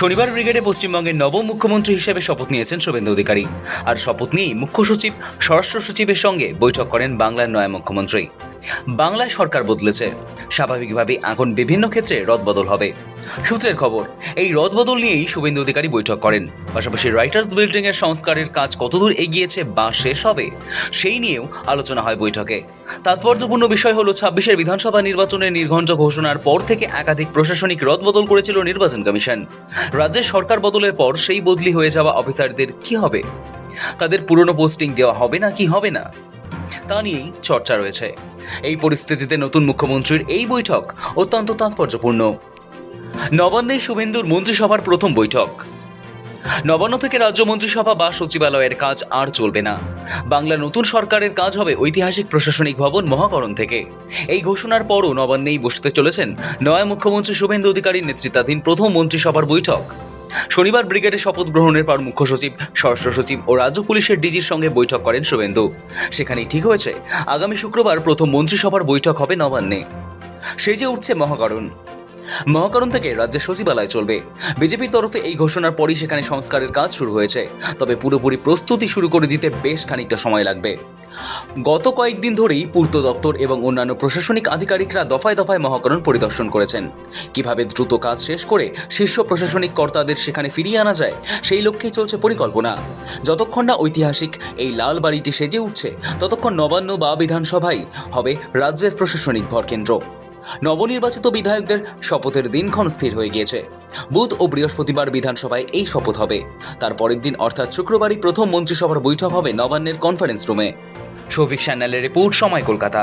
শনিবার ব্রিগেডে পশ্চিমবঙ্গের নবম মুখ্যমন্ত্রী হিসেবে শপথ নিয়েছেন শুভেন্দু অধিকারী। আর শপথ নিয়েই মুখ্য সচিব, স্বরাষ্ট্র সচিবের সঙ্গে বৈঠক করেন বাংলার নয়া মুখ্যমন্ত্রী। বাংলায় সরকার বদলেছে, স্বাভাবিকভাবেই এখন বিভিন্ন ক্ষেত্রে রদবদল হবে। সূত্রের খবর, এই রদবদল নিয়েই শুভেন্দু অধিকারী বৈঠক করেন। পাশাপাশি রাইটার্স বিল্ডিং এর সংস্কারের কাজ কতদূর এগিয়েছে বা শেষ হবে সেই নিয়েও আলোচনা হয় বৈঠকে। তাৎপর্যপূর্ণ বিষয় হলো ২৬-এর বিধানসভা নির্বাচনের নির্ঘণ্ট ঘোষণার পর থেকে একাধিক প্রশাসনিক রদবদল করেছিল নির্বাচন কমিশন। রাজ্যের সরকার বদলের পর সেই বদলি হয়ে যাওয়া অফিসারদের কি হবে? তাদের পুরনো পোস্টিং দেওয়া হবে না কি হবে না, তা নিয়েই চর্চা রয়েছে। এই পরিস্থিতিতে নতুন মুখ্যমন্ত্রীর এই বৈঠক অত্যন্ত তাৎপর্যপূর্ণ। নবান্নে শুভেন্দুর মন্ত্রিসভার প্রথম বৈঠক। নবান্ন থেকে রাজ্য মন্ত্রিসভা বা সচিবালয়ের কাজ আর চলবে না। বাংলা নতুন সরকারের কাজ হবে ঐতিহাসিক প্রশাসনিক ভবন মহাকরণ থেকে। এই ঘোষণার পরও নবান্নেই বসতে চলেছেন নয়া মুখ্যমন্ত্রী শুভেন্দু অধিকারীর নেতৃত্বাধীন প্রথম মন্ত্রিসভার বৈঠক। শনিবার ব্রিগেডে শপথ গ্রহণের পর মুখ্য সচিব, স্বরাষ্ট্র সচিব ও রাজ্য পুলিশের ডিজির সঙ্গে বৈঠক করেন শুভেন্দু। সেখানেই ঠিক হয়েছে আগামী শুক্রবার প্রথম মন্ত্রিসভার বৈঠক হবে নবান্নে। সেজে উঠছে মহাকরণ। মহাকরণ থেকে রাজ্যের সচিবালয় চলবে। বিজেপির তরফে এই ঘোষণার পরই সেখানে সংস্কারের কাজ শুরু হয়েছে, তবে পুরোপুরি প্রস্তুতি শুরু করে দিতে বেশ খানিকটা সময় লাগবে। গত কয়েকদিন ধরেই পূর্ত দপ্তর এবং অন্যান্য প্রশাসনিক আধিকারিকরা দফায় দফায় মহাকরণ পরিদর্শন করেছেন। কিভাবে দ্রুত কাজ শেষ করে শীর্ষ প্রশাসনিক কর্তাদের সেখানে ফিরিয়ে আনা যায় সেই লক্ষ্যেই চলছে পরিকল্পনা। যতক্ষণ না ঐতিহাসিক এই লাল বাড়িটি সেজে উঠছে, ততক্ষণ নবান্ন বা বিধানসভাই হবে রাজ্যের প্রশাসনিক ভরকেন্দ্র। নবনির্বাচিত বিধায়কদের শপথের দিনক্ষণ স্থির হয়ে গিয়েছে। বুধ ও বৃহস্পতিবার বিধানসভায় এই শপথ হবে। তার পরের দিন অর্থাৎ শুক্রবারই প্রথম মন্ত্রিসভার বৈঠক হবে নবান্নের কনফারেন্স রুমে। শফিক চ্যানেলের রিপোর্ট, সময় কলকাতা।